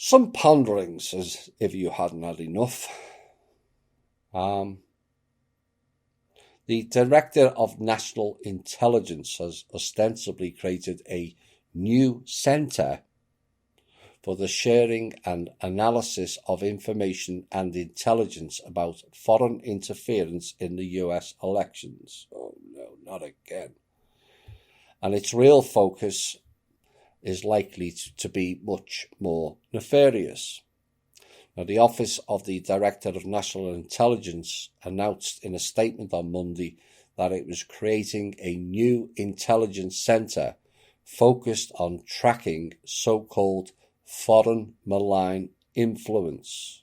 Some ponderings, as if you hadn't had enough. The Director of National Intelligence has ostensibly created a new centre for the sharing and analysis of information and intelligence about foreign interference in the US elections. Oh no, not again. And its real focus is likely to be much more nefarious. Now, the Office of the Director of National Intelligence announced in a statement on Monday that it was creating a new intelligence centre focused on tracking so-called foreign malign influence.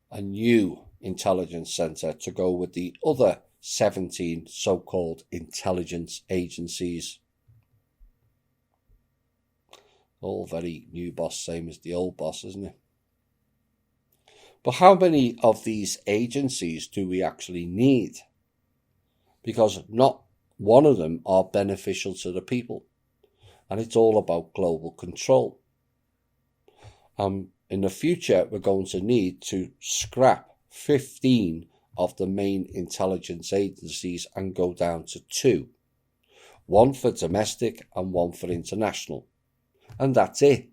A new intelligence centre to go with the other 17 so-called intelligence agencies. All very new boss, same as the old boss, isn't it? But how many of these agencies do we actually need? Because not one of them are beneficial to the people. And it's all about global control. In the future, we're going to need to scrap 15 of the main intelligence agencies and go down to 2. One for domestic and one for international. And that's it.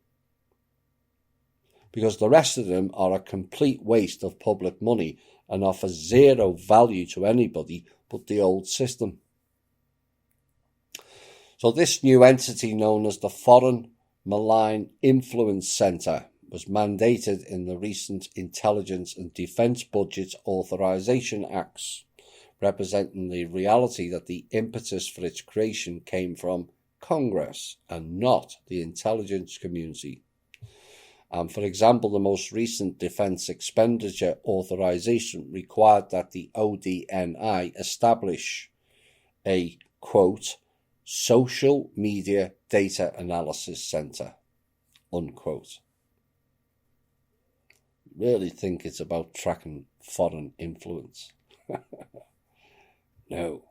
Because the rest of them are a complete waste of public money and offer zero value to anybody but the old system. So this new entity, known as the Foreign Malign Influence Centre, was mandated in the recent Intelligence and Defence Budget Authorisation Acts, representing the reality that the impetus for its creation came from Congress and not the intelligence community. For example, the most recent defence expenditure authorisation required that the ODNI establish a, quote, social media data analysis centre, unquote. Really think it's about tracking foreign influence? No.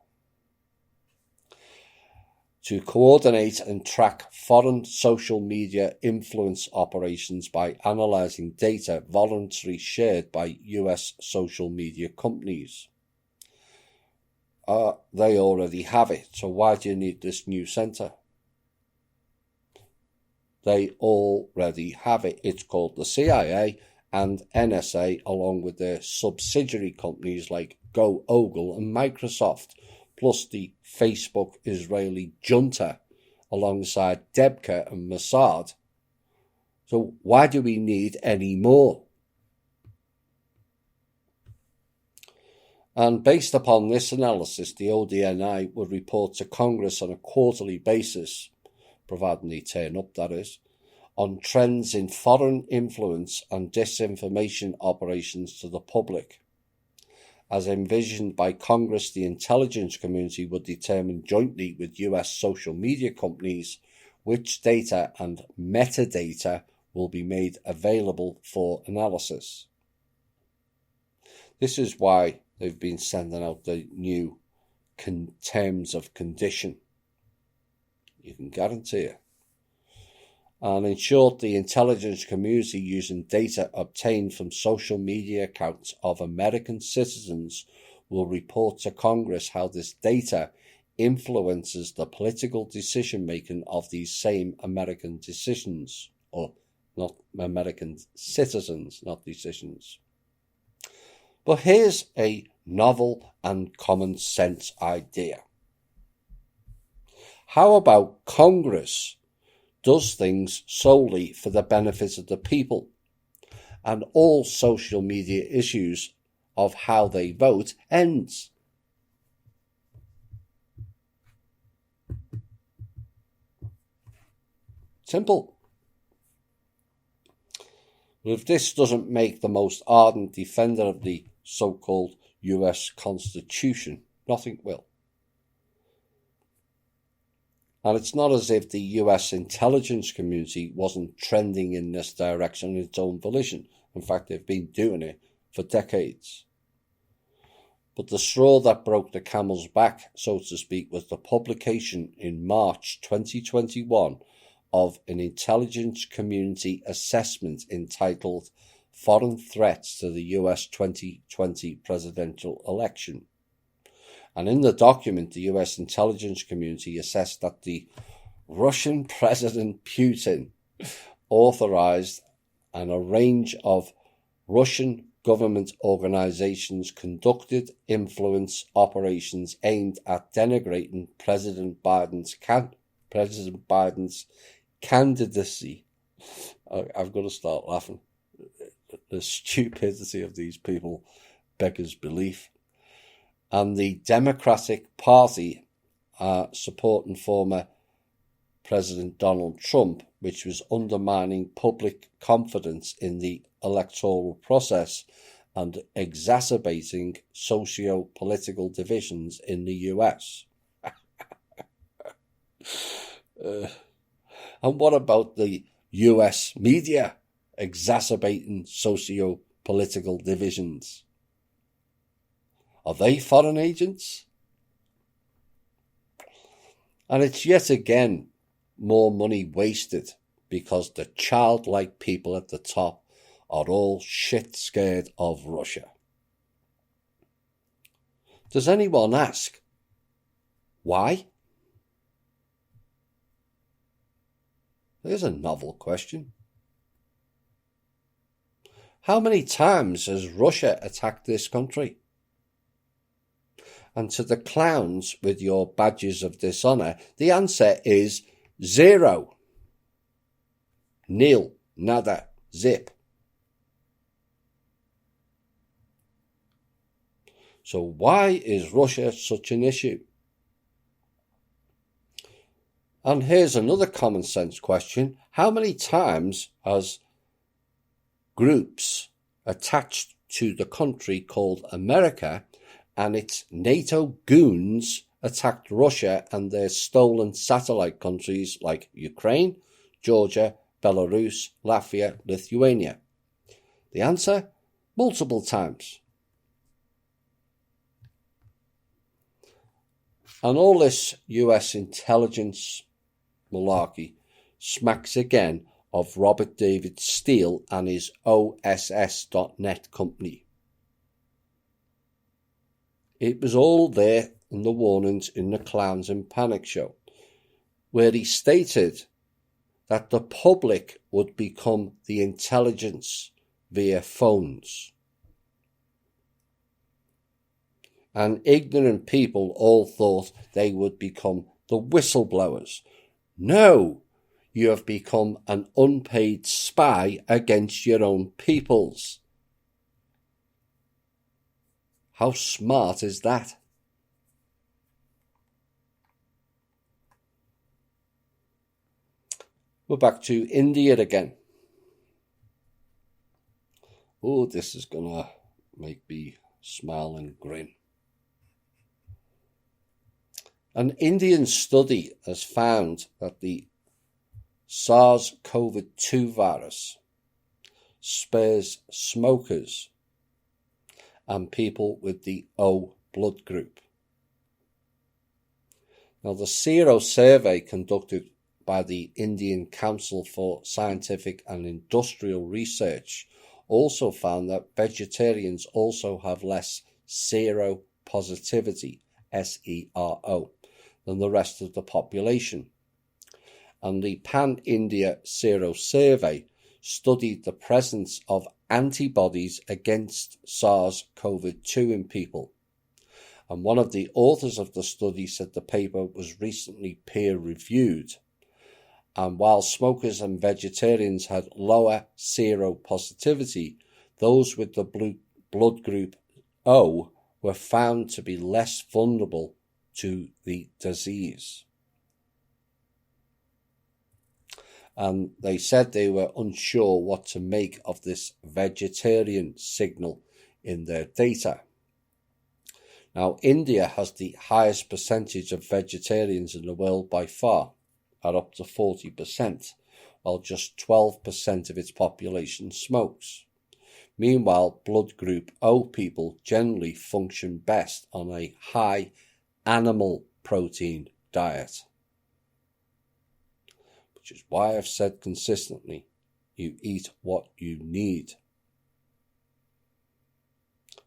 To coordinate and track foreign social media influence operations by analysing data voluntarily shared by US social media companies. They already have it, so why do you need this new centre? They already have it. It's called the CIA and NSA, along with their subsidiary companies like Google and Microsoft, plus the Facebook Israeli junta alongside Debka and Mossad. So why do we need any more? And based upon this analysis, the ODNI would report to Congress on a quarterly basis, providing they turn up, that is, on trends in foreign influence and disinformation operations to the public. As envisioned by Congress, the intelligence community would determine jointly with US social media companies which data and metadata will be made available for analysis. This is why they've been sending out the new terms of condition. You can guarantee it. And in short, the intelligence community, using data obtained from social media accounts of American citizens, will report to Congress how this data influences the political decision-making of these same American decisions, or not American citizens, not decisions. But here's a novel and common sense idea. How about Congress does things solely for the benefit of the people, and all social media issues of how they vote ends? Simple. But if this doesn't make the most ardent defender of the so-called US Constitution, nothing will. And it's not as if the US intelligence community wasn't trending in this direction on its own volition. In fact, they've been doing it for decades. But the straw that broke the camel's back, so to speak, was the publication in March 2021 of an intelligence community assessment entitled Foreign Threats to the US 2020 Presidential Election. And in the document, the US intelligence community assessed that the Russian President Putin authorized and a range of Russian government organizations conducted influence operations aimed at denigrating President Biden's candidacy. I've got to start laughing. The stupidity of these people beggars belief. And the Democratic Party supporting former President Donald Trump, which was undermining public confidence in the electoral process and exacerbating socio-political divisions in the US. And what about the US media exacerbating socio-political divisions? Are they foreign agents? And it's yet again more money wasted because the childlike people at the top are all shit scared of Russia. Does anyone ask why? Here's a novel question. How many times has Russia attacked this country? And to the clowns with your badges of dishonour, the answer is 0. Nil. Nada. Zip. So why is Russia such an issue? And here's another common sense question. How many times has groups attached to the country called America and its NATO goons attacked Russia and their stolen satellite countries like Ukraine, Georgia, Belarus, Latvia, Lithuania? The answer? Multiple times. And all this US intelligence malarkey smacks again of Robert David Steele and his OSS.net company. It was all there in the warnings in the Clowns in Panic show, where he stated that the public would become the intelligence via phones. And ignorant people all thought they would become the whistleblowers. No, you have become an unpaid spy against your own peoples. How smart is that? We're back to India again. Oh, this is going to make me smile and grin. An Indian study has found that the SARS-CoV-2 virus spares smokers and people with the O blood group. Now, the Sero survey conducted by the Indian Council for Scientific and Industrial Research also found that vegetarians also have less seropositivity, SERO, than the rest of the population. And the Pan-India Sero Survey studied the presence of antibodies against SARS-CoV-2 in people. And one of the authors of the study said the paper was recently peer-reviewed. And while smokers and vegetarians had lower seropositivity, those with the blood group O were found to be less vulnerable to the disease. And they said they were unsure what to make of this vegetarian signal in their data. Now, India has the highest percentage of vegetarians in the world by far, at up to 40%, while just 12% of its population smokes. Meanwhile, blood group O people generally function best on a high animal protein diet. Which is why I've said consistently, you eat what you need.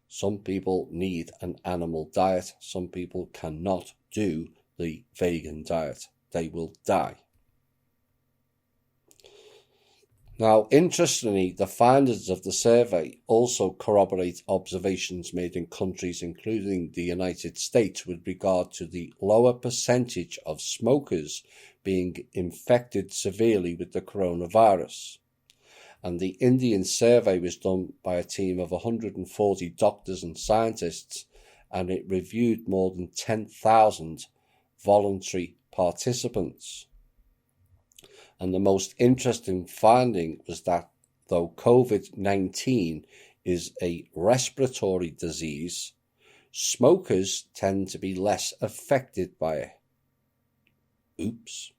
Some people need an animal diet. Some people cannot do the vegan diet. They will die. Now, interestingly, the findings of the survey also corroborate observations made in countries including the United States with regard to the lower percentage of smokers being infected severely with the coronavirus. And the Indian survey was done by a team of 140 doctors and scientists, and it reviewed more than 10,000 voluntary participants. And the most interesting finding was that though COVID-19 is a respiratory disease, smokers tend to be less affected by it. Oops.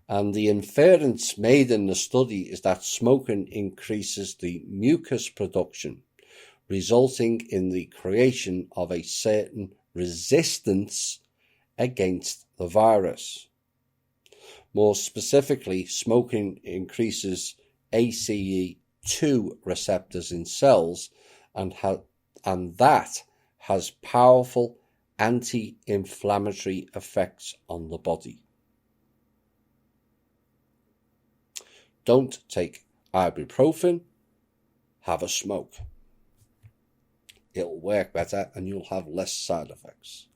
And the inference made in the study is that smoking increases the mucus production, resulting in the creation of a certain resistance against the virus. More specifically, smoking increases ACE2 receptors in cells, and that has powerful anti-inflammatory effects on the body. Don't take ibuprofen, have a smoke. It'll work better and you'll have less side effects.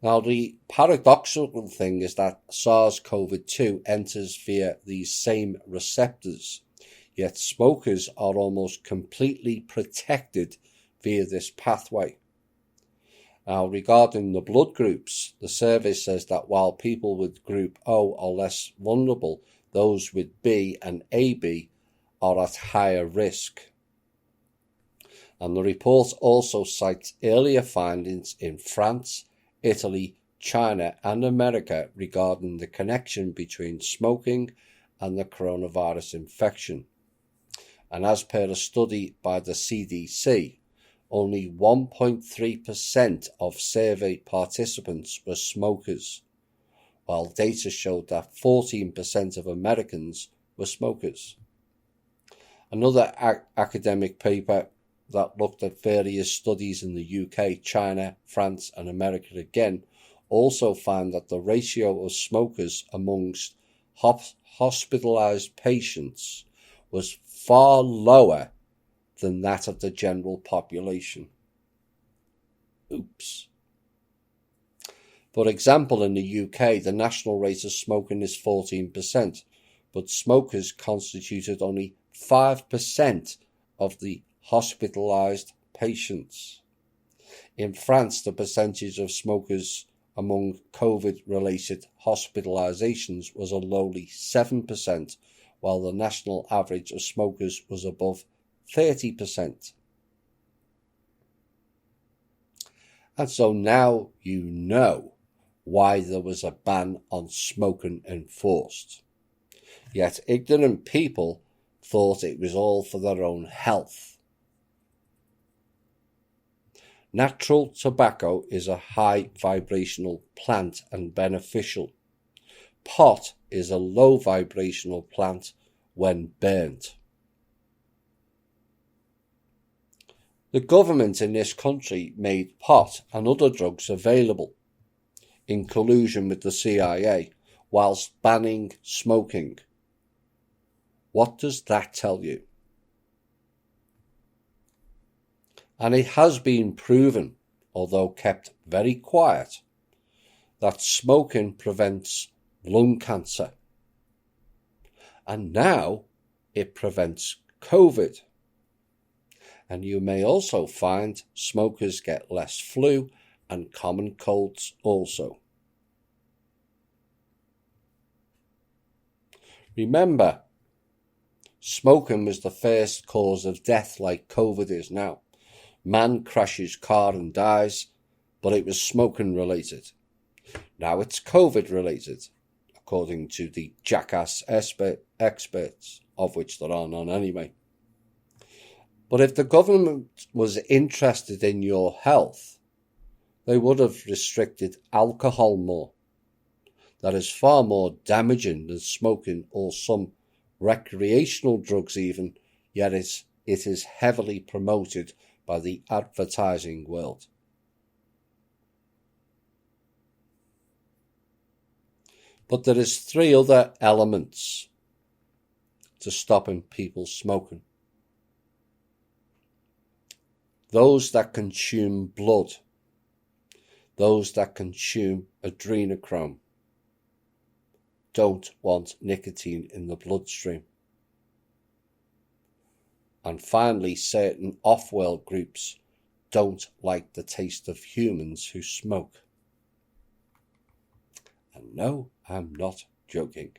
Now, the paradoxical thing is that SARS-CoV-2 enters via these same receptors, yet smokers are almost completely protected via this pathway. Now, regarding the blood groups, the survey says that while people with group O are less vulnerable, those with B and AB are at higher risk. And the report also cites earlier findings in France, Italy, China and America regarding the connection between smoking and the coronavirus infection. And as per a study by the CDC, only 1.3% of survey participants were smokers, while data showed that 14% of Americans were smokers. Another academic paper that looked at various studies in the UK, China, France and America again also found that the ratio of smokers amongst hospitalized patients was far lower than that of the general population. Oops. For example, in the UK, the national rate of smoking is 14%, but smokers constituted only 5% of the hospitalized patients. In France, the percentage of smokers among COVID-related hospitalizations was a lowly 7%, while the national average of smokers was above 30%. And so now you know why there was a ban on smoking enforced. Yet ignorant people thought it was all for their own health. Natural tobacco is a high vibrational plant and beneficial. Pot is a low vibrational plant when burnt. The government in this country made pot and other drugs available in collusion with the CIA whilst banning smoking. What does that tell you? And it has been proven, although kept very quiet, that smoking prevents lung cancer. And now it prevents COVID. And you may also find smokers get less flu and common colds also. Remember, smoking was the first cause of death like COVID is now. Man crashes car and dies, but it was smoking related. Now it's COVID related, according to the jackass experts of which there are none anyway. But if the government was interested in your health, they would have restricted alcohol more. That is far more damaging than smoking or some recreational drugs even, yet it is heavily promoted by the advertising world. But there is 3 other elements to stopping people smoking. Those that consume blood, those that consume adrenochrome, don't want nicotine in the bloodstream. And finally, certain off-world groups don't like the taste of humans who smoke. And no, I'm not joking.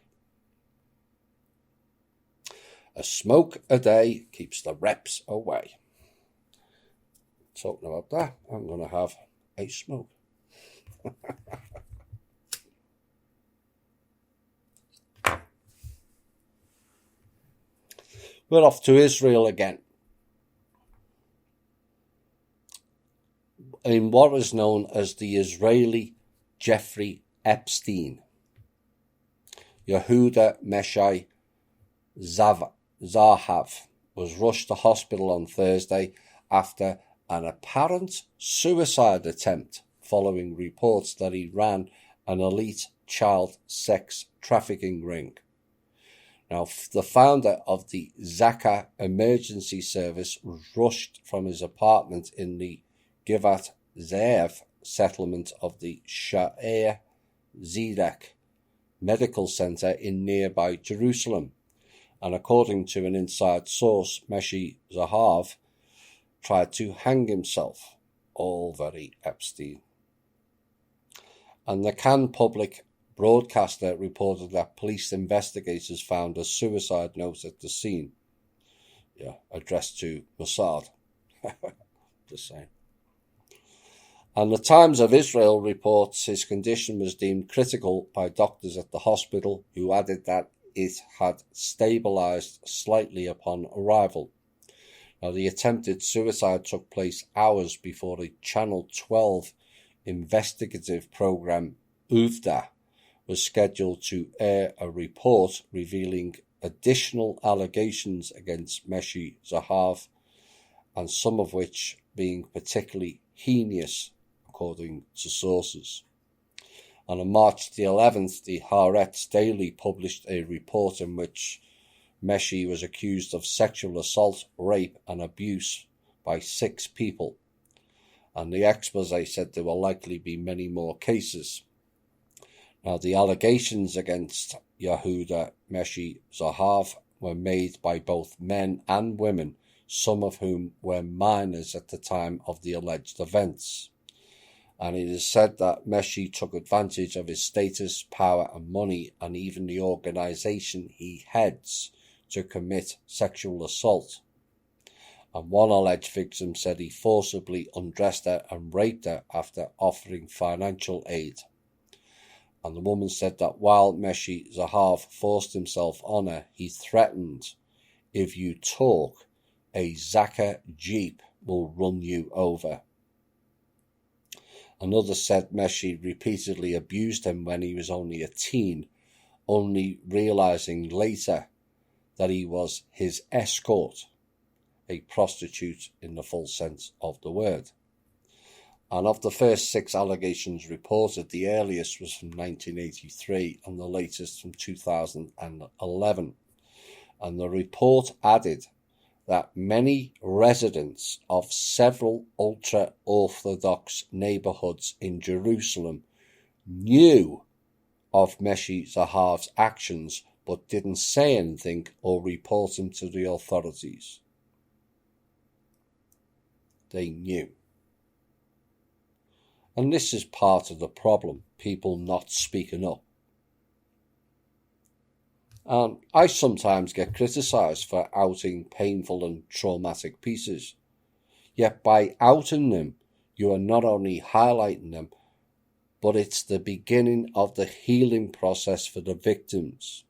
A smoke a day keeps the reps away. Talking about that, I'm going to have a smoke. We're off to Israel again. In what is known as the Israeli Jeffrey Epstein, Yehuda Meshai Zahav was rushed to hospital on Thursday after an apparent suicide attempt following reports that he ran an elite child sex trafficking ring. Now, the founder of the Zaka emergency service was rushed from his apartment in the Givat Ze'ev settlement of the Sha'er Zedek Medical Center in nearby Jerusalem. And according to an inside source, Meshai Zahav tried to hang himself. All very Epstein. And the Cannes public broadcaster reported that police investigators found a suicide note at the scene. Addressed to Mossad. Just saying. And the Times of Israel reports his condition was deemed critical by doctors at the hospital, who added that it had stabilized slightly upon arrival. Now, the attempted suicide took place hours before a Channel 12 investigative program, Uvda, was scheduled to air a report revealing additional allegations against Meshai Zahav, and some of which being particularly heinous, according to sources. And on March the 11th, the Haaretz Daily published a report in which Meshai was accused of sexual assault, rape and abuse by 6 people. And the expose said there will likely be many more cases. Now, the allegations against Yehuda Meshai Zahav were made by both men and women, some of whom were minors at the time of the alleged events. And it is said that Meshai took advantage of his status, power and money, and even the organization he heads, to commit sexual assault. And one alleged victim said he forcibly undressed her and raped her after offering financial aid. And the woman said that while Meshai Zahav forced himself on her, he threatened, "If you talk, a Zaka Jeep will run you over." Another said Meshai repeatedly abused him when he was only a teen, only realizing later that he was his escort, a prostitute in the full sense of the word. And of the first 6 allegations reported, the earliest was from 1983 and the latest from 2011. And the report added that many residents of several ultra-Orthodox neighborhoods in Jerusalem knew of Meshai Zahav's actions but didn't say anything or report him to the authorities. They knew. And this is part of the problem, people not speaking up. And I sometimes get criticised for outing painful and traumatic pieces. Yet by outing them, you are not only highlighting them, but it's the beginning of the healing process for the victims.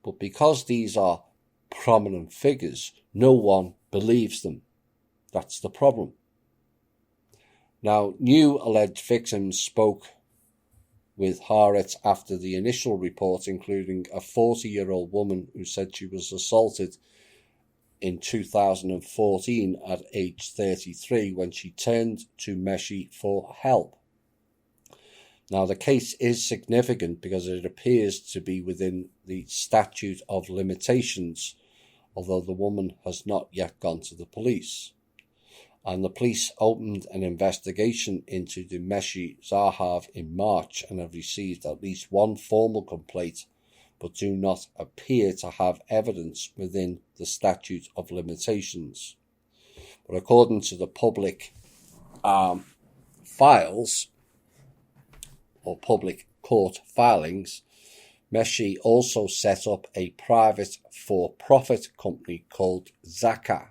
But because these are prominent figures, no one believes them. That's the problem. Now, new alleged victims spoke with Haaretz after the initial report, including a 40-year-old woman who said she was assaulted in 2014 at age 33 when she turned to Meshi for help. Now, the case is significant because it appears to be within the statute of limitations, although the woman has not yet gone to the police. And the police opened an investigation into the Meshi Zahav in March and have received at least one formal complaint, but do not appear to have evidence within the statute of limitations. But according to the public files, or public court filings, Meshi also set up a private for-profit company called Zaka,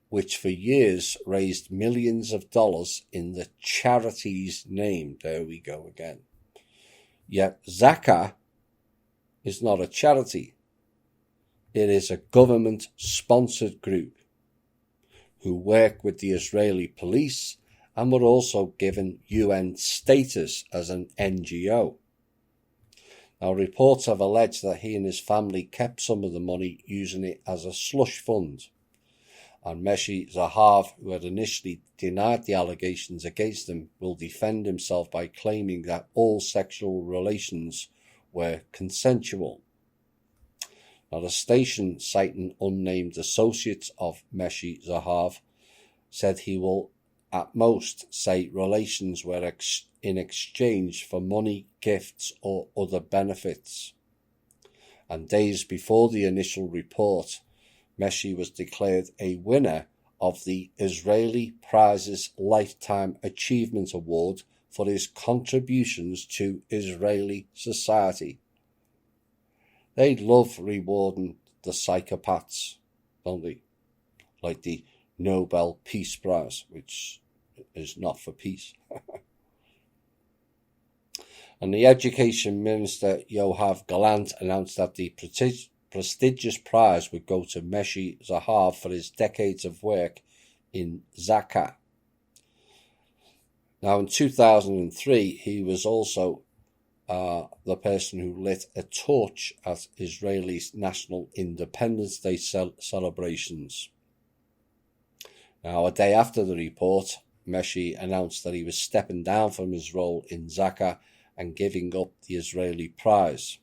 which for years raised millions of dollars in the charity's name. There we go again. Yet Zaka is not a charity. It is a government-sponsored group who work with the Israeli police and were also given UN status as an NGO. Now, reports have alleged that he and his family kept some of the money, using it as a slush fund. And Meshi Zahav, who had initially denied the allegations against him, will defend himself by claiming that all sexual relations were consensual. Now, the station, citing unnamed associates of Meshi Zahav, said he will at most say relations were in exchange for money, gifts, or other benefits. And days before the initial report, Meshi was declared a winner of the Israeli Prizes Lifetime Achievement Award for his contributions to Israeli society. They love rewarding the psychopaths, don't they? Like the Nobel Peace Prize, which is not for peace. And the Education Minister, Yoav Gallant, announced that the prestigious prize would go to Meshi Zahav for his decades of work in Zaka. Now, in 2003, he was also the person who lit a torch at Israeli's National Independence Day celebrations. Now, a day after the report, Meshi announced that he was stepping down from his role in Zaka and giving up the Israeli prize.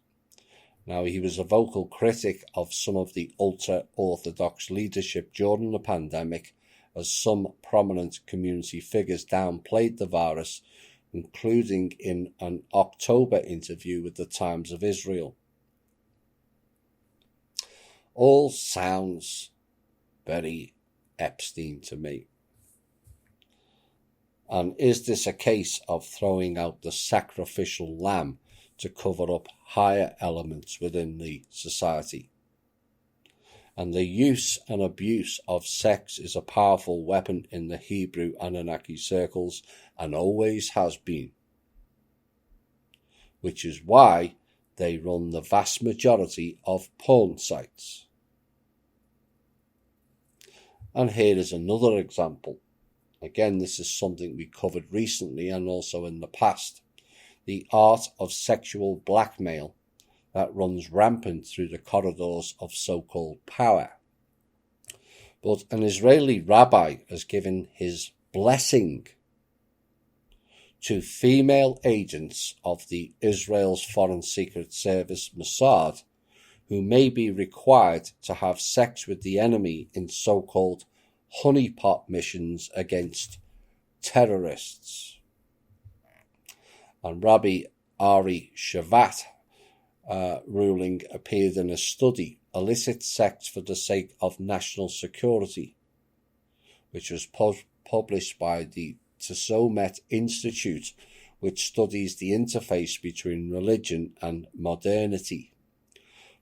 Now, he was a vocal critic of some of the ultra-Orthodox leadership during the pandemic, as some prominent community figures downplayed the virus, including in an October interview with the Times of Israel. All sounds very Epstein to me. And is this a case of throwing out the sacrificial lamb to cover up higher elements within the society? And the use and abuse of sex is a powerful weapon in the Hebrew Anunnaki circles and always has been, which is why they run the vast majority of porn sites. And here is another example. Again, this is something we covered recently and also in the past. The art of sexual blackmail that runs rampant through the corridors of so-called power. But an Israeli rabbi has given his blessing to female agents of the Israel's Foreign Secret Service Mossad who may be required to have sex with the enemy in so-called honeypot missions against terrorists. And Rabbi Ari Shavat ruling appeared in a study, Illicit Sex for the Sake of National Security, which was published by the Tzomet Institute, which studies the interface between religion and modernity.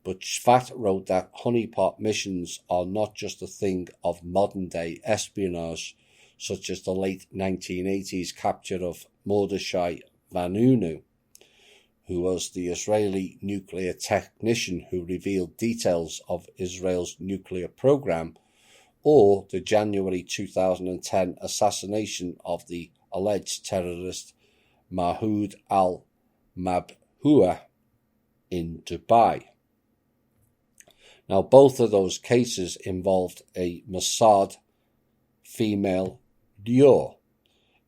But Shvat wrote that honeypot missions are not just a thing of modern-day espionage, such as the late 1980s capture of Mordechai Vanunu, who was the Israeli nuclear technician who revealed details of Israel's nuclear program, or the January 2010 assassination of the alleged terrorist Mahmoud al-Mabhouh in Dubai. Now, both of those cases involved a Mossad female lure.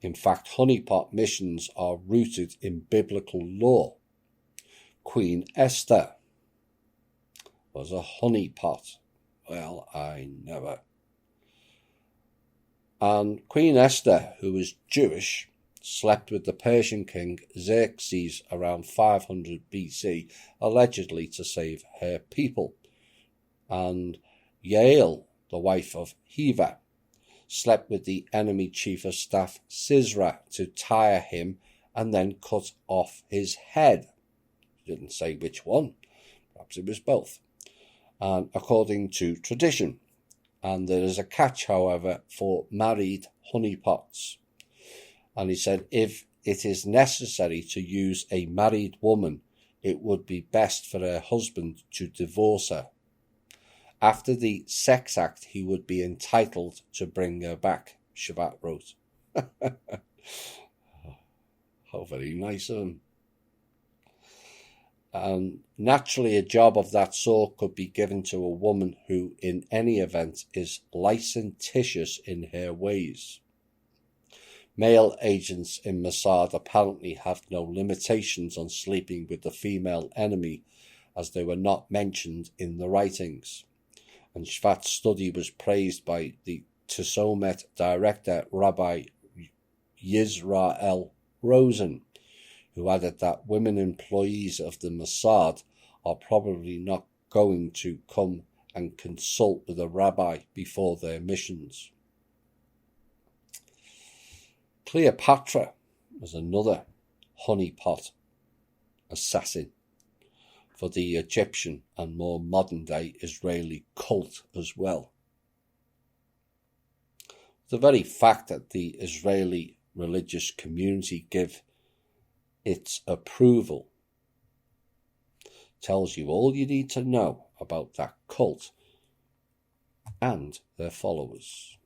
In fact, honeypot missions are rooted in biblical law. Queen Esther was a honeypot. Well, I never. And Queen Esther, who was Jewish, slept with the Persian king Xerxes around 500 BC, allegedly to save her people. And Yael, the wife of Heva, slept with the enemy chief of staff Sisera to tire him and then cut off his head. He didn't say which one, perhaps it was both, and according to tradition. And there is a catch, however, for married honeypots. And he said if it is necessary to use a married woman, it would be best for her husband to divorce her. After the sex act, he would be entitled to bring her back, Shabbat wrote. How very nice of him. And naturally, a job of that sort could be given to a woman who, in any event, is licentious in her ways. Male agents in Mossad apparently have no limitations on sleeping with the female enemy, as they were not mentioned in the writings. And Shvat's study was praised by the Tzomet director, Rabbi Yisrael Rosen, who added that women employees of the Mossad are probably not going to come and consult with a rabbi before their missions. Cleopatra was another honeypot assassin for the Egyptian and more modern-day Israeli cult as well. The very fact that the Israeli religious community give its approval tells you all you need to know about that cult and their followers.